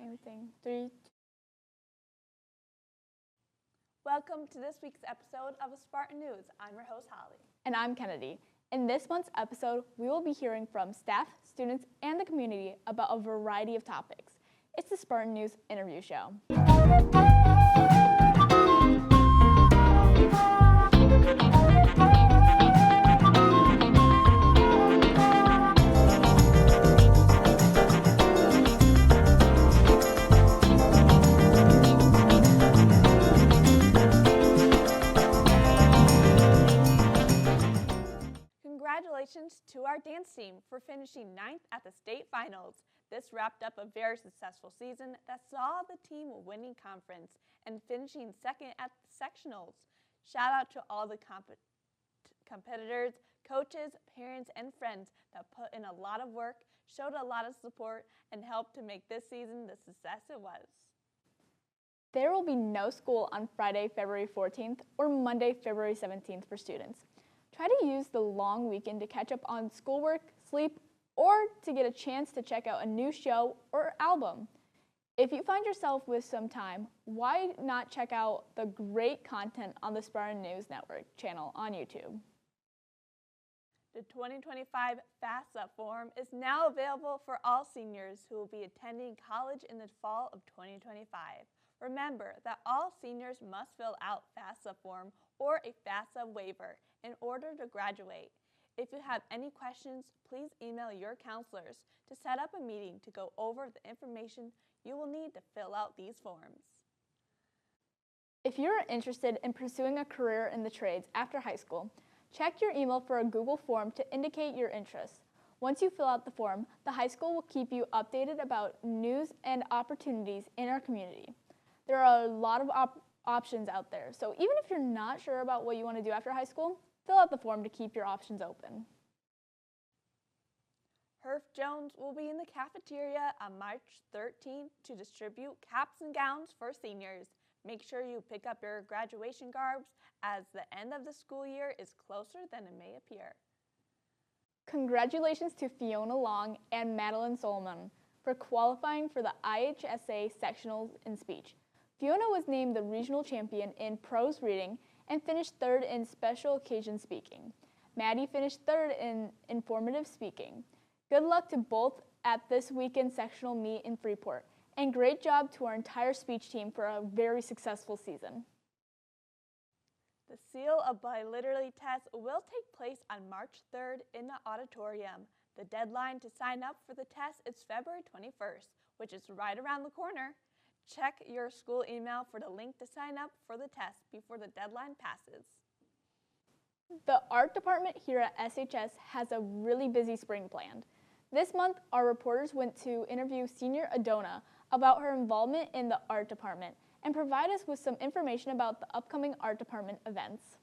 Everything. 3, 2. Welcome to this week's episode of Spartan News. I'm your host, Holly. And I'm Kennedy. In this month's episode, we will be hearing from staff, students, and the community about a variety of topics. It's the Spartan News interview show. Congratulations to our dance team for finishing 9th at the state finals. This wrapped up a very successful season that saw the team winning conference and finishing 2nd at the sectionals. Shout out to all the competitors, coaches, parents, and friends that put in a lot of work, showed a lot of support, and helped to make this season the success it was. There will be no school on Friday, February 14th or Monday, February 17th for students. Try to use the long weekend to catch up on schoolwork, sleep, or to get a chance to check out a new show or album. If you find yourself with some time, why not check out the great content on the Spartan News Network channel on YouTube? The 2025 FAFSA form is now available for all seniors who will be attending college in the fall of 2025. Remember that all seniors must fill out FAFSA form or a FAFSA waiver in order to graduate. If you have any questions, please email your counselors to set up a meeting to go over the information you will need to fill out these forms. If you're interested in pursuing a career in the trades after high school, check your email for a Google form to indicate your interests. Once you fill out the form, the high school will keep you updated about news and opportunities in our community. There are a lot of options out there, so even if you're not sure about what you want to do after high school, fill out the form to keep your options open. Herf Jones will be in the cafeteria on March 13th to distribute caps and gowns for seniors. Make sure you pick up your graduation garbs as the end of the school year is closer than it may appear. Congratulations to Fiona Long and Madeline Solomon for qualifying for the IHSA sectionals in speech. Fiona was named the regional champion in prose reading and finished 3rd in special occasion speaking. Maddie finished 3rd in informative speaking. Good luck to both at this weekend sectional meet in Freeport, and great job to our entire speech team for a very successful season. The Seal of Biliterally test will take place on March 3rd in the auditorium. The deadline to sign up for the test is February 21st, which is right around the corner. Check your school email for the link to sign up for the test before the deadline passes. The art department here at SHS has a really busy spring planned. This month, our reporters went to interview senior Adona about her involvement in the art department and provide us with some information about the upcoming art department events.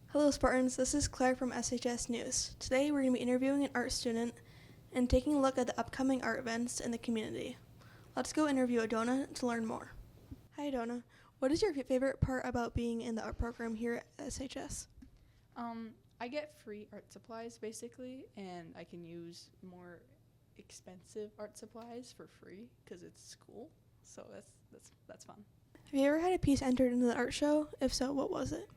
Hello Spartans, this is Claire from SHS News. Today we're going to be interviewing an art student and taking a look at the upcoming art events in the community. Let's go interview Adona to learn more. Hi Adona, what is your favorite part about being in the art program here at SHS? I get free art supplies basically, and I can use more expensive art supplies for free because it's school. So that's fun. Have you ever had a piece entered into the art show? If so, what was it?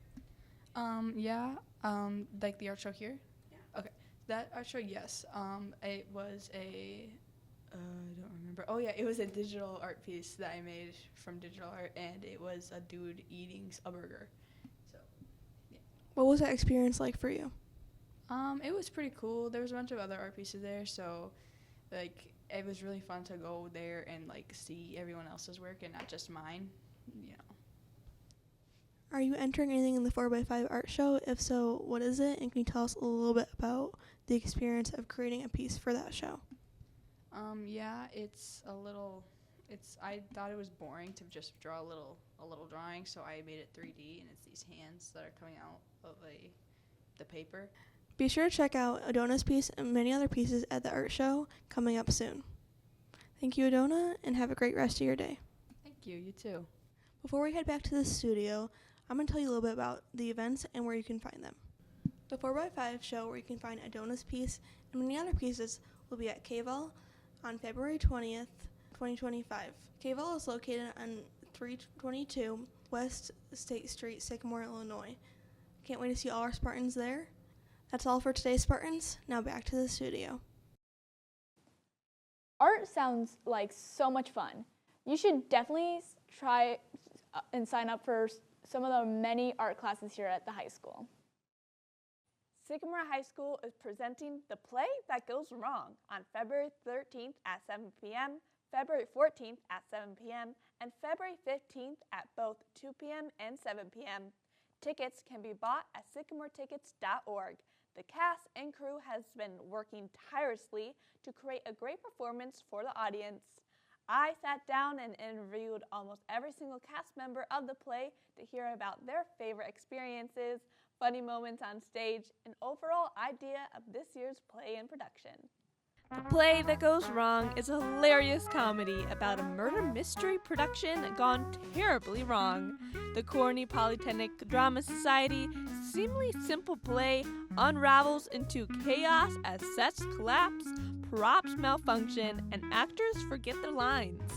Like the art show here? Yeah. Okay. That art show, yes. It was I don't remember. Oh yeah, it was a digital art piece that I made from digital art, and it was a dude eating a burger. So, yeah. What was that experience like for you? It was pretty cool. There was a bunch of other art pieces there, so like it was really fun to go there and like see everyone else's work and not just mine, you know. Are you entering anything in the 4x5 art show? If so, what is it? And can you tell us a little bit about the experience of creating a piece for that show? Yeah, I thought it was boring to just draw a little drawing, so I made it 3D, and it's these hands that are coming out of the paper. Be sure to check out Adona's piece and many other pieces at the art show coming up soon. Thank you, Adona, and have a great rest of your day. Thank you, you too. Before we head back to the studio, I'm going to tell you a little bit about the events and where you can find them. The 4x5 show, where you can find Adona's piece and many other pieces, will be at K-Val on February 20th 2025. KVL is located on 322 West State Street, Sycamore, Illinois. Can't wait to see all our Spartans there. That's all for today, Spartans. Now back to the studio. Art sounds like so much fun. You should definitely try and sign up for some of the many art classes here at the high school. Sycamore High School is presenting The Play That Goes Wrong on February 13th at 7 p.m., February 14th at 7 p.m., and February 15th at both 2 p.m. and 7 p.m. Tickets can be bought at sycamoretickets.org. The cast and crew has been working tirelessly to create a great performance for the audience. I sat down and interviewed almost every single cast member of the play to hear about their favorite experiences, funny moments on stage, and overall idea of this year's play and production. The Play That Goes Wrong is a hilarious comedy about a murder mystery production gone terribly wrong. The corny Polytechnic Drama Society seemingly simple play unravels into chaos as sets collapse, props malfunction, and actors forget their lines.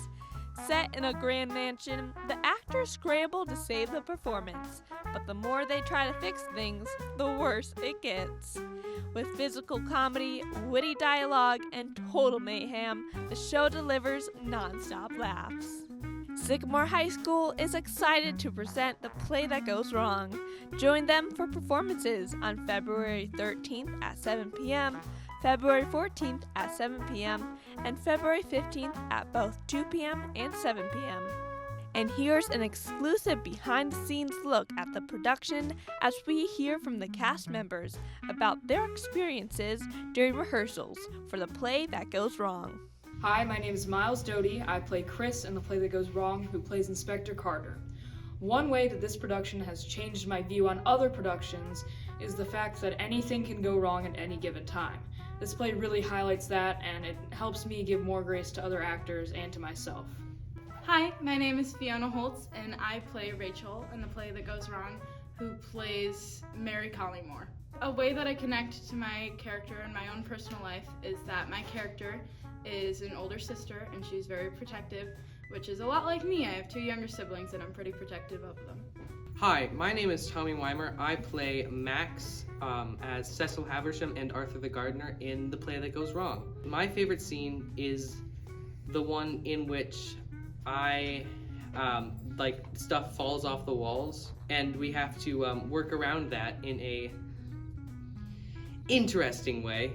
Set in a grand mansion, the actors scramble to save the performance, but the more they try to fix things, the worse it gets. With physical comedy, witty dialogue, and total mayhem, the show delivers non-stop laughs. Sycamore High School is excited to present The Play That Goes Wrong. Join them for performances on February 13th at 7 p.m., February 14th at 7 p.m., and February 15th at both 2 p.m. and 7 p.m. And here's an exclusive behind-the-scenes look at the production as we hear from the cast members about their experiences during rehearsals for The Play That Goes Wrong. Hi, my name is Miles Doty. I play Chris in The Play That Goes Wrong, who plays Inspector Carter. One way that this production has changed my view on other productions is the fact that anything can go wrong at any given time. This play really highlights that, and it helps me give more grace to other actors and to myself. Hi, my name is Fiona Holtz, and I play Rachel in The Play That Goes Wrong, who plays Mary Collymore. A way that I connect to my character in my own personal life is that my character is an older sister, and she's very protective, which is a lot like me. I have 2 younger siblings, and I'm pretty protective of them. Hi, my name is Tommy Weimer. I play Max as Cecil Haversham and Arthur the Gardener in The Play That Goes Wrong. My favorite scene is the one in which stuff falls off the walls, and we have to work around that in a interesting way.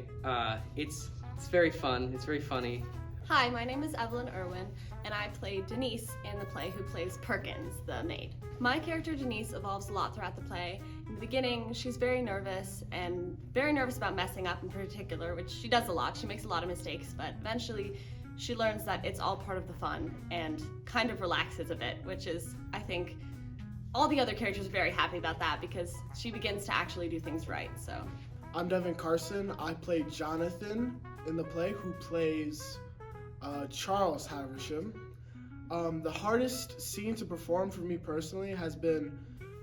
It's very fun. It's very funny. Hi, my name is Evelyn Irwin, and I play Denise in the play, who plays Perkins, the maid. My character Denise evolves a lot throughout the play. In the beginning, she's very nervous about messing up in particular, which she does a lot. She makes a lot of mistakes, but eventually she learns that it's all part of the fun and kind of relaxes a bit, which is, I think, all the other characters are very happy about that because she begins to actually do things right, so. I'm Devin Carson. I play Jonathan in the play, who plays Charles Haversham. The hardest scene to perform for me personally has been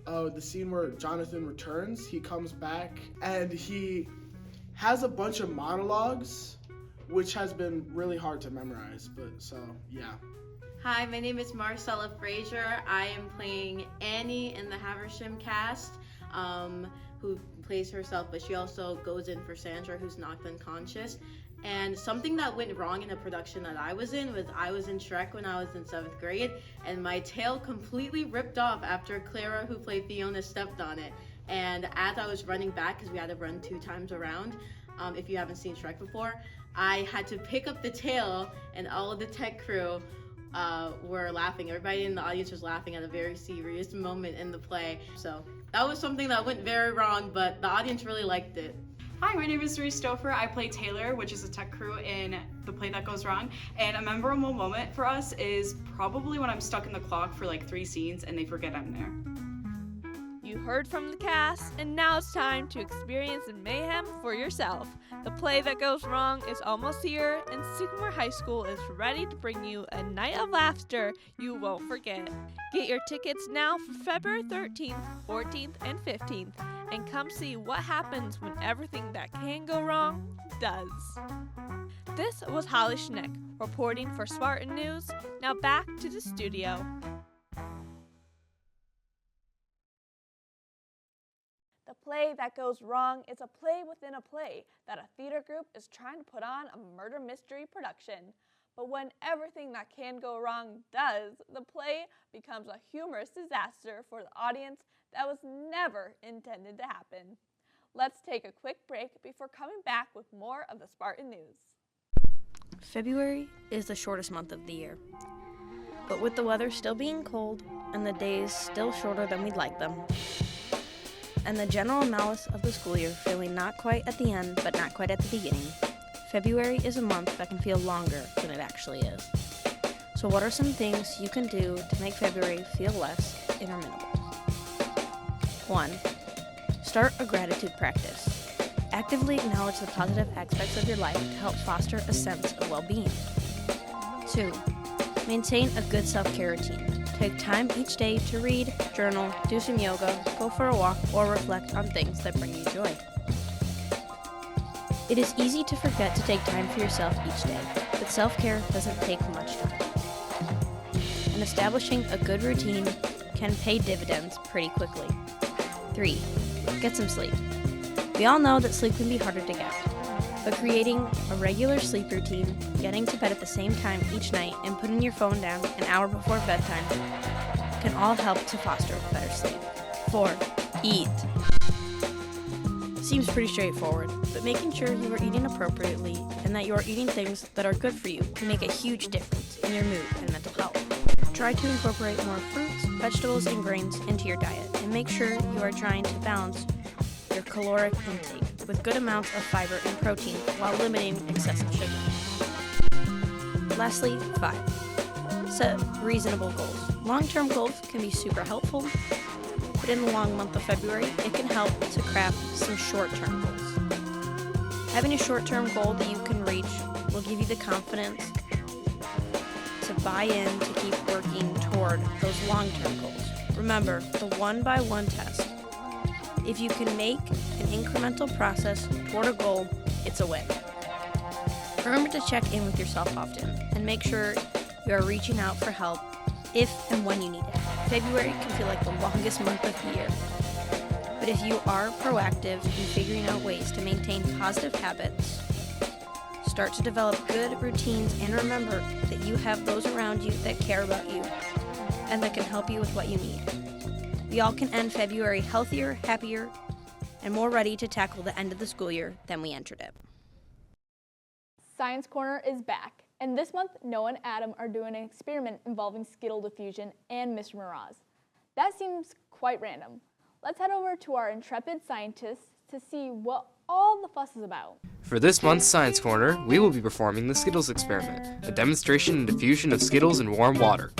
the scene where Jonathan returns. He comes back and he has a bunch of monologues, which has been really hard to memorize, yeah. Hi, my name is Marcella Frazier. I am playing Annie in the Haversham cast, who plays herself, but she also goes in for Sandra, who's knocked unconscious. And something that went wrong in a production that I was in was I was in Shrek when I was in 7th grade, and my tail completely ripped off after Clara, who played Fiona, stepped on it. And as I was running back, because we had to run 2 times around, if you haven't seen Shrek before, I had to pick up the tail, and all of the tech crew were laughing. Everybody in the audience was laughing at a very serious moment in the play. So that was something that went very wrong, but the audience really liked it. Hi, my name is Reese Stouffer. I play Taylor, which is a tech crew in The Play That Goes Wrong. And a memorable moment for us is probably when I'm stuck in the clock for like 3 scenes and they forget I'm there. You heard from the cast, and now it's time to experience the mayhem for yourself. The Play That Goes Wrong is almost here, and Sycamore High School is ready to bring you a night of laughter you won't forget. Get your tickets now for February 13th, 14th, and 15th, and come see what happens when everything that can go wrong does. This was Holly Schnick reporting for Spartan News. Now back to the studio. The Play That Goes Wrong is a play within a play that a theater group is trying to put on a murder mystery production. But when everything that can go wrong does, the play becomes a humorous disaster for the audience that was never intended to happen. Let's take a quick break before coming back with more of the Spartan News. February is the shortest month of the year. But with the weather still being cold and the days still shorter than we'd like them, and the general malice of the school year feeling not quite at the end but not quite at the beginning, February is a month that can feel longer than it actually is. So what are some things you can do to make February feel less interminable? 1. Start a gratitude practice. Actively acknowledge the positive aspects of your life to help foster a sense of well-being. 2. Maintain a good self-care routine. Take time each day to read, journal, do some yoga, go for a walk, or reflect on things that bring you joy. It is easy to forget to take time for yourself each day, but self-care doesn't take much time. And establishing a good routine can pay dividends pretty quickly. 3. Get some sleep. We all know that sleep can be harder to get, but creating a regular sleep routine, getting to bed at the same time each night, and putting your phone down an hour before bedtime can all help to foster better sleep. 4. Eat. Seems pretty straightforward, but making sure you are eating appropriately and that you are eating things that are good for you can make a huge difference in your mood and mental health. Try to incorporate more fruits, vegetables, and grains into your diet, and make sure you are trying to balance your caloric intake with good amounts of fiber and protein while limiting excessive sugar. Lastly, 5. Set reasonable goals. Long-term goals can be super helpful, but in the long month of February, it can help to craft some short-term goals. Having a short-term goal that you can reach will give you the confidence to buy in to keep working toward those long-term goals. Remember, the 1-by-1 test. If you can make an incremental process toward a goal, it's a win. Remember to check in with yourself often and make sure you are reaching out for help if and when you need it. February can feel like the longest month of the year, but if you are proactive in figuring out ways to maintain positive habits, start to develop good routines, and remember that you have those around you that care about you and that can help you with what you need. We all can end February healthier, happier, and more ready to tackle the end of the school year than we entered it. Science Corner is back, and this month Noah and Adam are doing an experiment involving Skittle diffusion and Mr. Mraz. That seems quite random. Let's head over to our intrepid scientists to see what all the fuss is about. For this month's Science Corner, we will be performing the Skittles experiment, a demonstration and diffusion of Skittles in warm water.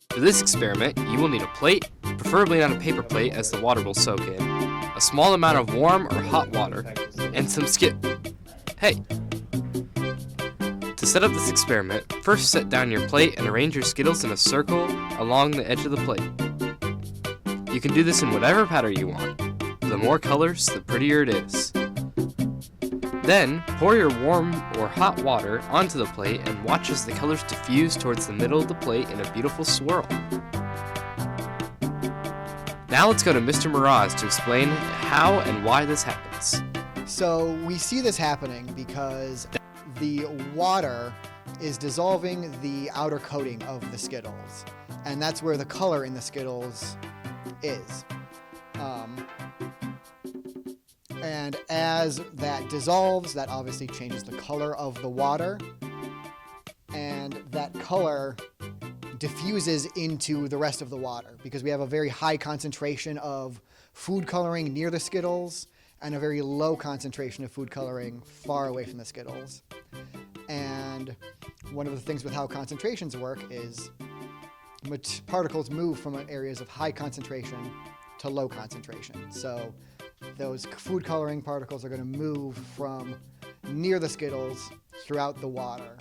For this experiment, you will need a plate, preferably not a paper plate as the water will soak in, a small amount of warm or hot water, and some Hey! To set up this experiment, first set down your plate and arrange your Skittles in a circle along the edge of the plate. You can do this in whatever pattern you want. The more colors, the prettier it is. Then, pour your warm or hot water onto the plate and watch as the colors diffuse towards the middle of the plate in a beautiful swirl. Now let's go to Mr. Mraz to explain how and why this happens. So we see this happening because the water is dissolving the outer coating of the Skittles, and that's where the color in the Skittles is. And as that dissolves, that obviously changes the color of the water, and that color diffuses into the rest of the water because we have a very high concentration of food coloring near the Skittles and a very low concentration of food coloring far away from the Skittles. And one of the things with how concentrations work is particles move from areas of high concentration to low concentration. So those food coloring particles are going to move from near the Skittles throughout the water.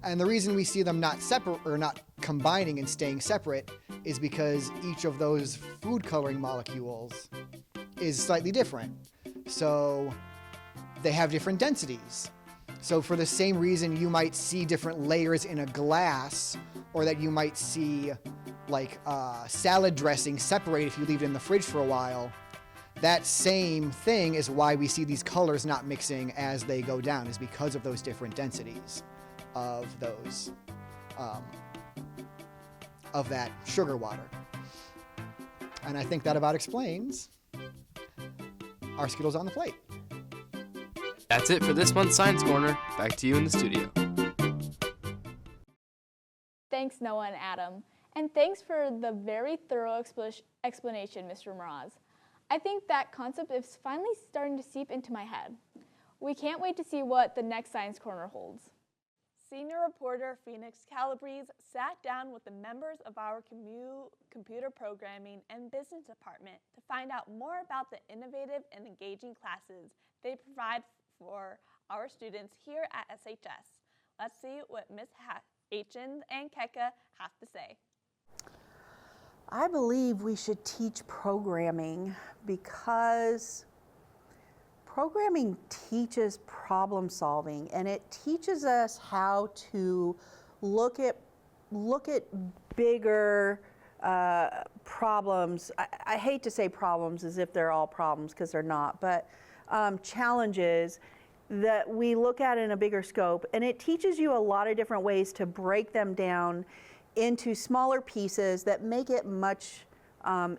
And the reason we see them not separate or not combining and staying separate is because each of those food coloring molecules is slightly different. So they have different densities. So for the same reason you might see different layers in a glass, or that you might see like salad dressing separate if you leave it in the fridge for a while, that same thing is why we see these colors not mixing as they go down, is because of those different densities of those of that sugar water. And I think that about explains our Skittles on the plate. That's it for this month's Science Corner. Back to you in the studio. Thanks, Noah and Adam. And thanks for the very thorough explanation, Mr. Mraz. I think that concept is finally starting to seep into my head. We can't wait to see what the next Science Corner holds. Senior reporter Phoenix Calabrese sat down with the members of our computer programming and business department to find out more about the innovative and engaging classes they provide for our students here at SHS. Let's see what Ms. Aitchins and Keka have to say. I believe we should teach programming because programming teaches problem solving, and it teaches us how to look at bigger problems. I hate to say problems as if they're all problems, because they're not, but challenges that we look at in a bigger scope, and it teaches you a lot of different ways to break them down into smaller pieces that make it much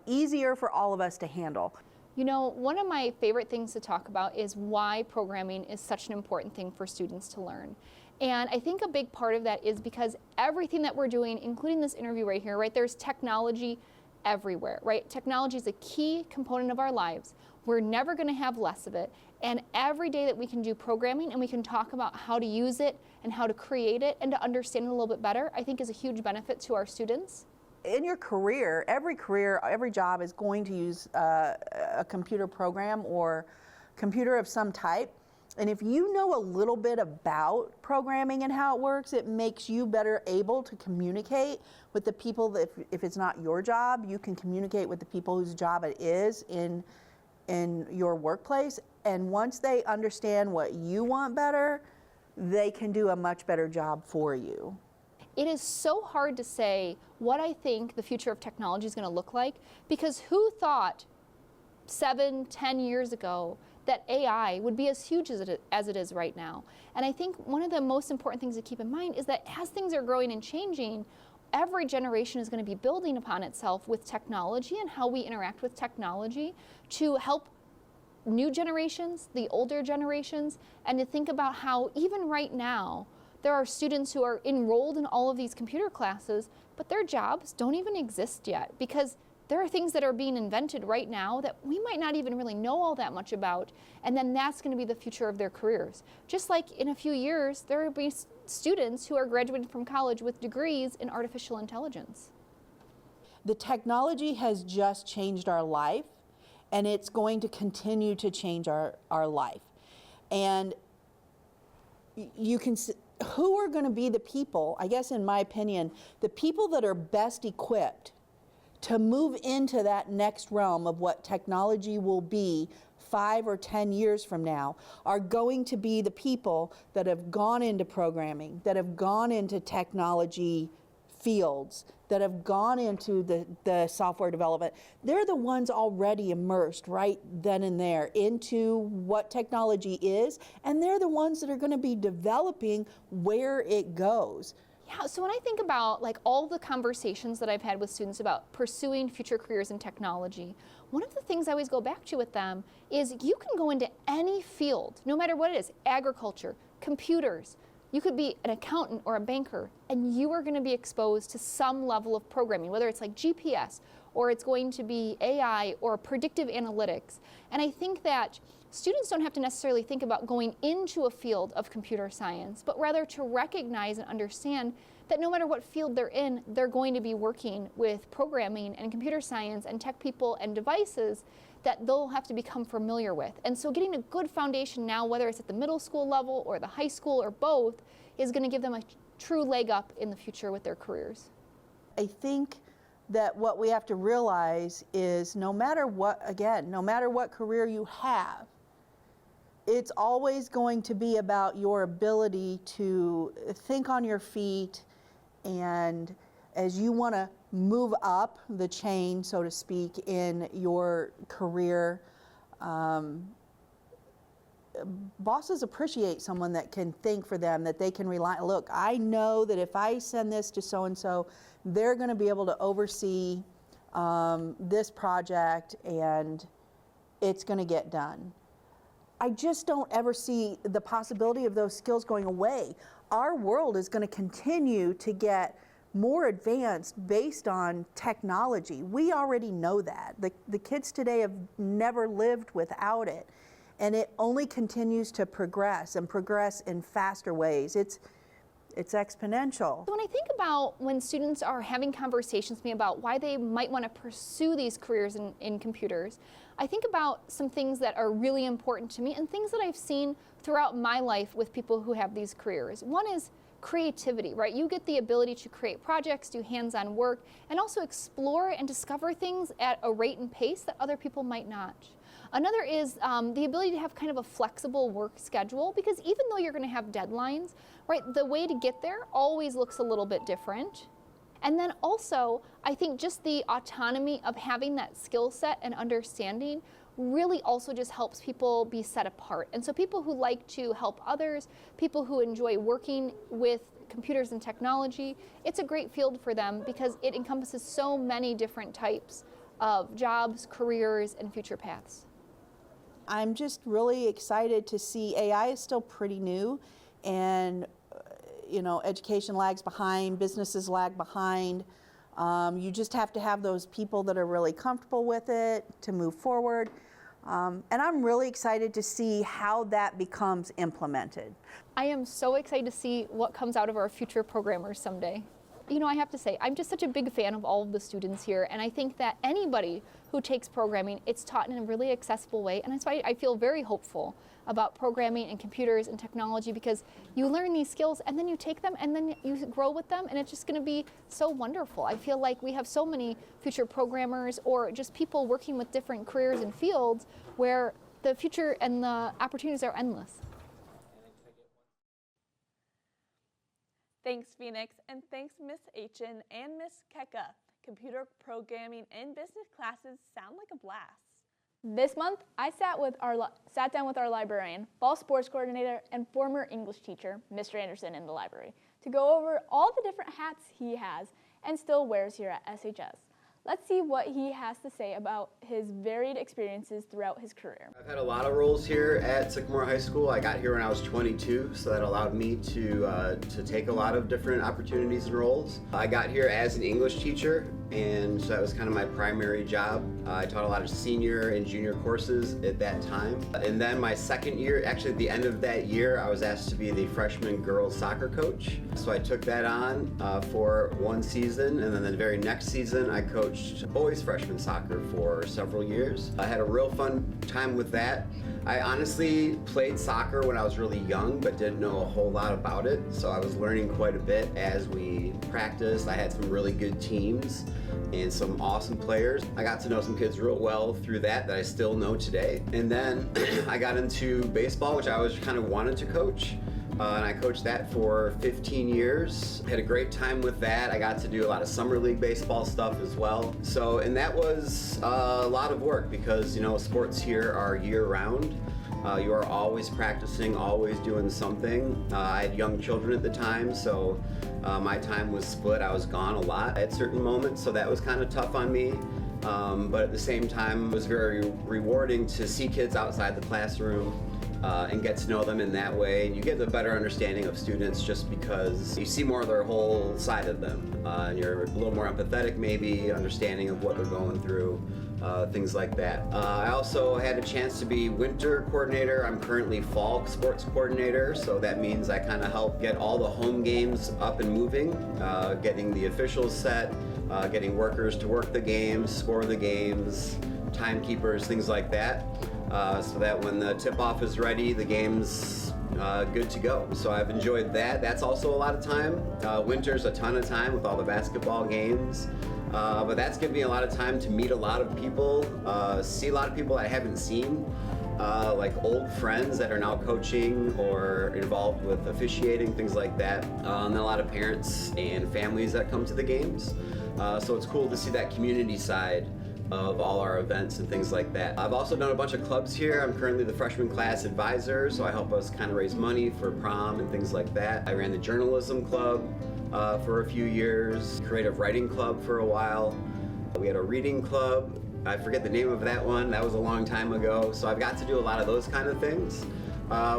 easier for all of us to handle. You know, one of my favorite things to talk about is why programming is such an important thing for students to learn. And I think a big part of that is because everything that we're doing, including this interview right here, right, there's technology everywhere, right? Technology is a key component of our lives. We're never going to have less of it. And every day that we can do programming and we can talk about how to use it and how to create it and to understand it a little bit better, I think is a huge benefit to our students. In your career, every job is going to use a computer program or computer of some type. And if you know a little bit about programming and how it works, it makes you better able to communicate with the people that, if it's not your job, you can communicate with the people whose job it is in your workplace. And once they understand what you want better, they can do a much better job for you. It is so hard to say what I think the future of technology is going to look like, because who thought 7, 10 years ago that AI would be as huge as it is right now? And I think one of the most important things to keep in mind is that as things are growing and changing, every generation is going to be building upon itself with technology and how we interact with technology to help new generations, the older generations, and to think about how even right now, there are students who are enrolled in all of these computer classes, but their jobs don't even exist yet, because there are things that are being invented right now that we might not even really know all that much about, and then that's going to be the future of their careers. Just like in a few years, there will be students who are graduating from college with degrees in artificial intelligence. The technology has just changed our life, and it's going to continue to change our life. And you can who are going to be the people, I guess in my opinion, the people that are best equipped to move into that next realm of what technology will be 5 or 10 years from now are going to be the people that have gone into programming, that have gone into technology fields, that have gone into the software development. They're the ones already immersed right then and there into what technology is, and they're the ones that are going to be developing where it goes. Yeah, so when I think about like all the conversations that I've had with students about pursuing future careers in technology, one of the things I always go back to with them is you can go into any field, no matter what it is, agriculture, computers. You could be an accountant or a banker, and you are going to be exposed to some level of programming, whether it's like GPS, or it's going to be AI or predictive analytics. And I think that students don't have to necessarily think about going into a field of computer science, but rather to recognize and understand that no matter what field they're in, they're going to be working with programming and computer science and tech people and devices that they'll have to become familiar with. And so getting a good foundation now, whether it's at the middle school level or the high school or both, is going to give them a true leg up in the future with their careers. I think that what we have to realize is no matter what career you have, it's always going to be about your ability to think on your feet, and as you want to move up the chain, so to speak, in your career, bosses appreciate someone that can think for them, that they can rely. Look, I know that if I send this to so-and-so, they're going to be able to oversee this project and it's going to get done. I just don't ever see the possibility of those skills going away. Our world is going to continue to get more advanced based on technology. We already know that. The kids today have never lived without it, and it only continues to progress and progress in faster ways. It's exponential. So when I think about when students are having conversations with me about why they might want to pursue these careers in computers, I think about some things that are really important to me and things that I've seen throughout my life with people who have these careers. One is creativity, right? You get the ability to create projects, do hands-on work, and also explore and discover things at a rate and pace that other people might not. Another is the ability to have kind of a flexible work schedule, because even though you're going to have deadlines, right, the way to get there always looks a little bit different. And then also, I think just the autonomy of having that skill set and understanding really also just helps people be set apart. And so people who like to help others, people who enjoy working with computers and technology, it's a great field for them because it encompasses so many different types of jobs, careers, and future paths. I'm just really excited to see AI is still pretty new, and education lags behind, businesses lag behind. You just have to have those people that are really comfortable with it to move forward. And I'm really excited to see how that becomes implemented. I am so excited to see what comes out of our future programmers someday. I have to say, I'm just such a big fan of all of the students here, and I think that anybody who takes programming, it's taught in a really accessible way, and that's why I feel very hopeful about programming and computers and technology, because you learn these skills and then you take them and then you grow with them, and it's just going to be so wonderful. I feel like we have so many future programmers or just people working with different careers and fields where the future and the opportunities are endless. Thanks, Phoenix, and thanks, Miss Aitchen and Miss Keka. Computer programming and business classes sound like a blast. This month, I sat down with our librarian, fall sports coordinator, and former English teacher, Mr. Anderson, in the library to go over all the different hats he has and still wears here at SHS. Let's see what he has to say about his varied experiences throughout his career. I've had a lot of roles here at Sycamore High School. I got here when I was 22, so that allowed me to take a lot of different opportunities and roles. I got here as an English teacher, and so that was kind of my primary job. I taught a lot of senior and junior courses at that time. And then my second year, actually at the end of that year, I was asked to be the freshman girls soccer coach. So I took that on for one season, and then the very next season I coached boys freshman soccer for several years. I had a real fun time with that. I honestly played soccer when I was really young, but didn't know a whole lot about it. So I was learning quite a bit as we practiced. I had some really good teams and some awesome players. I got to know some kids real well through that I still know today. And then I got into baseball, which I always kind of wanted to coach. And I coached that for 15 years. Had a great time with that. I got to do a lot of summer league baseball stuff as well. So, and that was a lot of work because, sports here are year-round. You are always practicing, always doing something. I had young children at the time, so my time was split. I was gone a lot at certain moments, so that was kind of tough on me. But at the same time, it was very rewarding to see kids outside the classroom and get to know them in that way. And you get a better understanding of students just because you see more of their whole side of them. And you're a little more empathetic maybe, understanding of what they're going through, things like that. I also had a chance to be winter coordinator. I'm currently fall sports coordinator, so that means I kind of help get all the home games up and moving, getting the officials set, getting workers to work the games, score the games, timekeepers, things like that. So that when the tip-off is ready, the game's good to go. So I've enjoyed that. That's also a lot of time. Winter's a ton of time with all the basketball games. But that's given me a lot of time to meet a lot of people, see a lot of people I haven't seen like old friends that are now coaching or involved with officiating, things like that. And a lot of parents and families that come to the games. So it's cool to see that community side of all our events and things like that. I've also done a bunch of clubs here. I'm currently the freshman class advisor, so I help us kind of raise money for prom and things like that. I ran the journalism club for a few years, creative writing club for a while. We had a reading club. I forget the name of that one. That was a long time ago. So I've got to do a lot of those kind of things,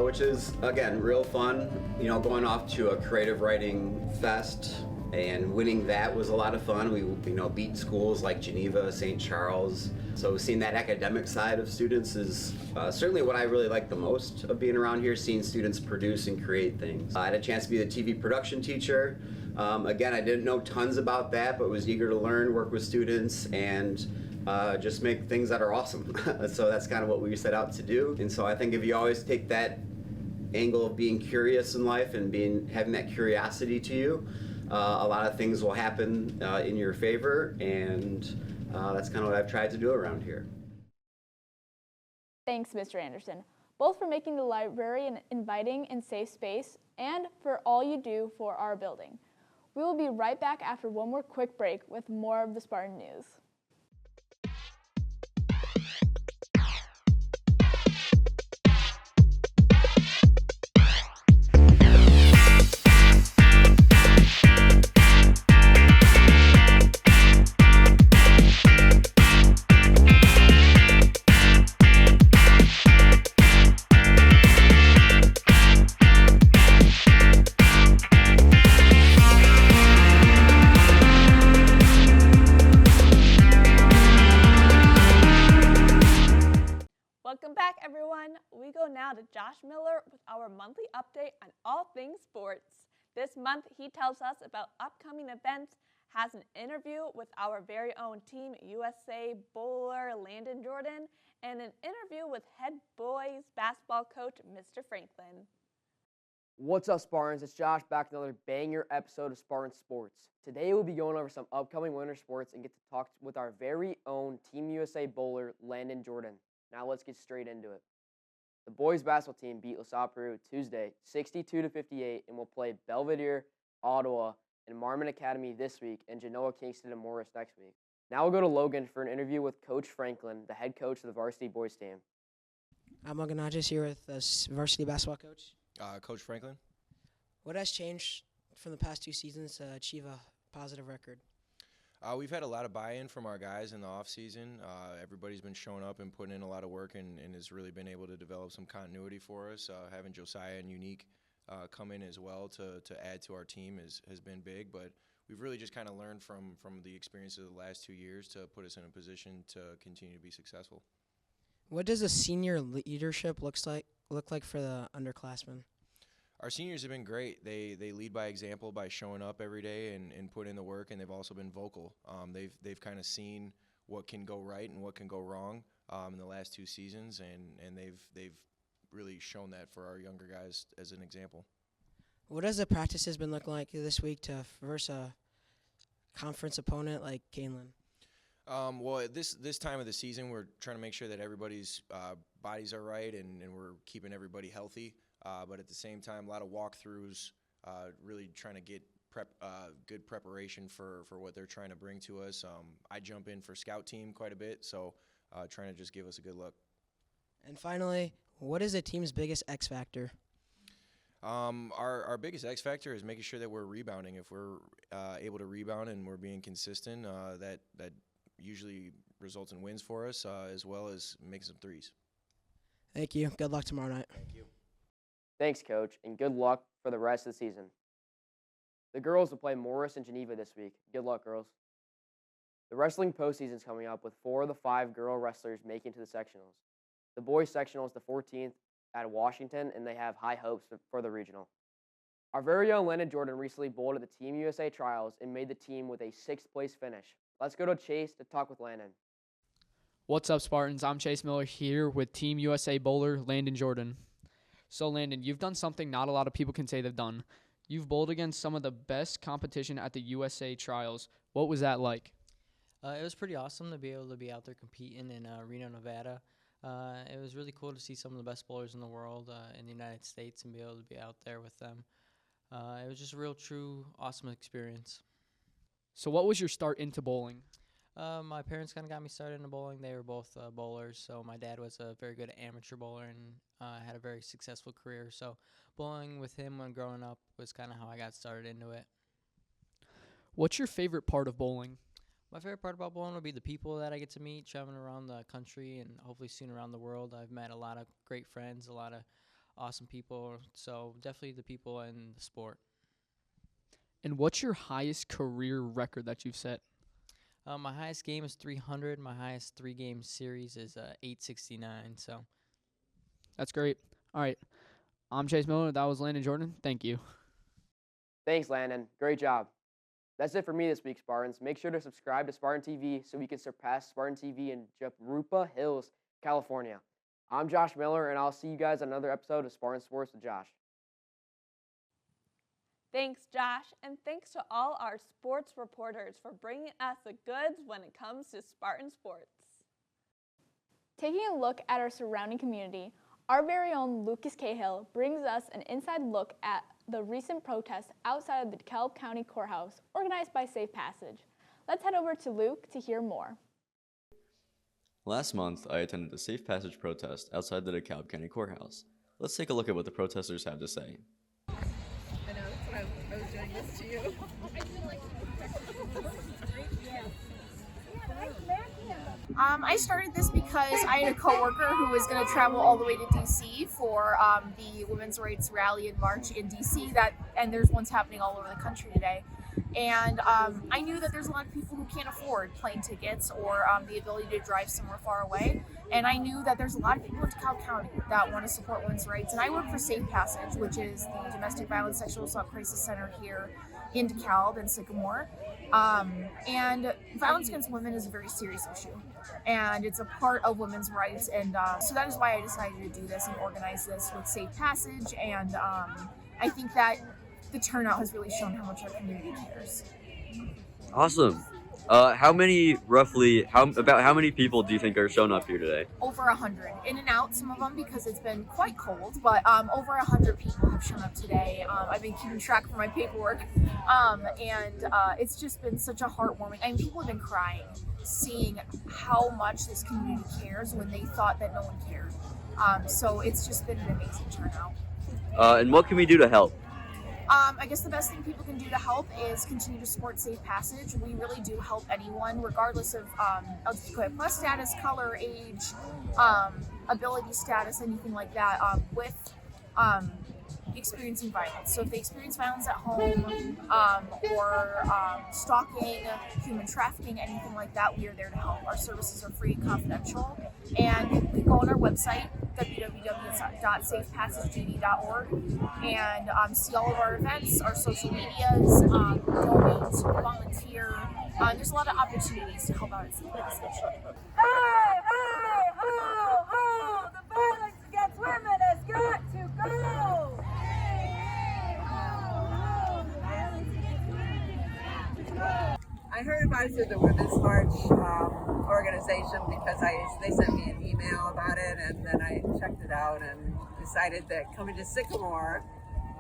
which is, again, real fun. You know, going off to a creative writing fest and winning that was a lot of fun. We, beat schools like Geneva, St. Charles. So seeing that academic side of students is certainly what I really like the most of being around here, seeing students produce and create things. I had a chance to be the TV production teacher. Again, I didn't know tons about that, but was eager to learn, work with students, and just make things that are awesome. So that's kind of what we set out to do. And so I think if you always take that angle of being curious in life and having that curiosity to you, a lot of things will happen in your favor, and that's kind of what I've tried to do around here. Thanks, Mr. Anderson, both for making the library an inviting and safe space and for all you do for our building. We will be right back after one more quick break with more of the Spartan news. Welcome back, everyone. We go now to Josh Miller with our monthly update on all things sports. This month, he tells us about upcoming events, has an interview with our very own Team USA bowler Landon Jordan, and an interview with head boys basketball coach Mr. Franklin. What's up, Spartans? It's Josh back with another banger episode of Spartan Sports. Today we'll be going over some upcoming winter sports and get to talk with our very own Team USA bowler Landon Jordan. Now let's get straight into it. The boys basketball team beat LaSalle Peru Tuesday 62-58 and will play Belvedere, Ottawa, and Marmon Academy this week and Genoa, Kingston, and Morris next week. Now we'll go to Logan for an interview with Coach Franklin, the head coach of the varsity boys team. I'm Logan Hodges here with the varsity basketball coach. Coach Franklin. What has changed from the past 2 seasons to achieve a positive record? We've had a lot of buy-in from our guys in the off-season. Everybody's been showing up and putting in a lot of work and has really been able to develop some continuity for us. Having Josiah and Unique come in as well to add to our team has been big, but we've really just kind of learned from the experiences of the last 2 years to put us in a position to continue to be successful. What does a senior leadership look like for the underclassmen? Our seniors have been great. They lead by example by showing up every day and put in the work, and they've also been vocal. They've kind of seen what can go right and what can go wrong in the last 2 seasons, and they've really shown that for our younger guys as an example. What has the practices been looking like this week to versus a conference opponent like Canelan? Well, this time of the season, we're trying to make sure that everybody's bodies are right and we're keeping everybody healthy. But at the same time, a lot of walkthroughs, really trying to get good preparation for what they're trying to bring to us. I jump in for scout team quite a bit, so trying to just give us a good look. And finally, what is the team's biggest X factor? Our biggest X factor is making sure that we're rebounding. If we're able to rebound and we're being consistent, that usually results in wins for us, as well as making some threes. Thank you. Good luck tomorrow night. Thank you. Thanks, Coach, and good luck for the rest of the season. The girls will play Morris and Geneva this week. Good luck, girls. The wrestling postseason is coming up with 4 of the 5 girl wrestlers making to the sectionals. The boys sectional is the 14th at Washington, and they have high hopes for the regional. Our very own Landon Jordan recently bowled at the Team USA trials and made the team with a 6th place finish. Let's go to Chase to talk with Landon. What's up, Spartans? I'm Chase Miller here with Team USA bowler Landon Jordan. So, Landon, you've done something not a lot of people can say they've done. You've bowled against some of the best competition at the USA trials. What was that like? It was pretty awesome to be able to be out there competing in Reno, Nevada. It was really cool to see some of the best bowlers in the world in the United States and be able to be out there with them. It was just a real, true, awesome experience. So what was your start into bowling? My parents kind of got me started into bowling. They were both bowlers, so my dad was a very good amateur bowler and had a very successful career. So bowling with him when growing up was kind of how I got started into it. What's your favorite part of bowling? My favorite part about bowling would be the people that I get to meet, traveling around the country and hopefully soon around the world. I've met a lot of great friends, a lot of awesome people, so definitely the people and the sport. And what's your highest career record that you've set? My highest game is 300. My highest 3-game series is 869, so. That's great. All right. I'm Chase Miller. That was Landon Jordan. Thank you. Thanks, Landon. Great job. That's it for me this week, Spartans. Make sure to subscribe to Spartan TV so we can surpass Spartan TV in Jarupa Hills, California. I'm Josh Miller, and I'll see you guys on another episode of Spartan Sports with Josh. Thanks, Josh, and thanks to all our sports reporters for bringing us the goods when it comes to Spartan sports. Taking a look at our surrounding community, our very own Lucas Cahill brings us an inside look at the recent protests outside of the DeKalb County Courthouse organized by Safe Passage. Let's head over to Luke to hear more. Last month, I attended a Safe Passage protest outside the DeKalb County Courthouse. Let's take a look at what the protesters have to say. I know, that's why I was doing this to you. I started this because I had a coworker who was going to travel all the way to DC for the Women's Rights Rally and March in DC, and there's ones happening all over the country today. And I knew that there's a lot of people who can't afford plane tickets or the ability to drive somewhere far away. And I knew that there's a lot of people in DeKalb County that want to support women's rights. And I work for Safe Passage, which is the Domestic Violence Sexual Assault Crisis Center here in DeKalb and Sycamore. And violence against women is a very serious issue. And it's a part of women's rights. And so that is why I decided to do this and organize this with Safe Passage. And I think that the turnout has really shown how much our community cares. Awesome. How many people do you think are shown up here today? Over 100. In and out, some of them, because it's been quite cold, but over 100 people have shown up today. I've been keeping track for my paperwork, and it's just been such a heartwarming. I mean, people have been crying, seeing how much this community cares when they thought that no one cared. So it's just been an amazing turnout. And what can we do to help? I guess the best thing people can do to help is continue to support Safe Passage. We really do help anyone, regardless of LGBTQI+ status, color, age, ability status, anything like that, with experiencing violence. So if they experience violence at home or stalking, human trafficking, anything like that, we are there to help. Our services are free and confidential. And you can go on our website, www.safepassagegd.org, and see all of our events, our social medias, donate, volunteer. There's a lot of opportunities to help out at Safe Passage. Hey, hey, ho, ho! The violence against women has got to go! I heard about it through the Women's March organization because they sent me an email about it, and then I checked it out and decided that coming to Sycamore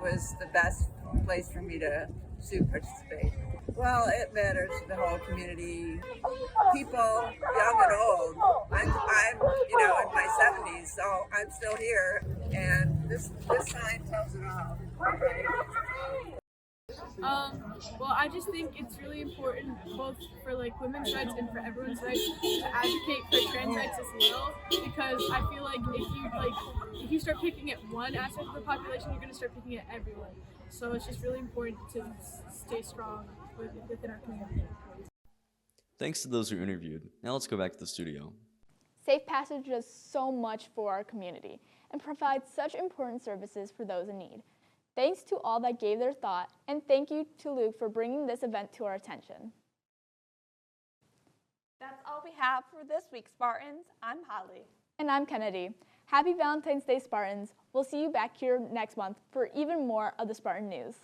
was the best place for me to participate. Well, it matters to the whole community, people, young and old. I'm in my 70s, so I'm still here, and this sign tells it all. Well, I just think it's really important both for women's rights and for everyone's rights to advocate for trans rights as well, because I feel like if you start picking at one aspect of the population, you're going to start picking at everyone. So it's just really important to stay strong within our community. Thanks to those who interviewed. Now let's go back to the studio. Safe Passage does so much for our community and provides such important services for those in need. Thanks to all that gave their thought, and thank you to Luke for bringing this event to our attention. That's all we have for this week, Spartans. I'm Holly. And I'm Kennedy. Happy Valentine's Day, Spartans. We'll see you back here next month for even more of the Spartan news.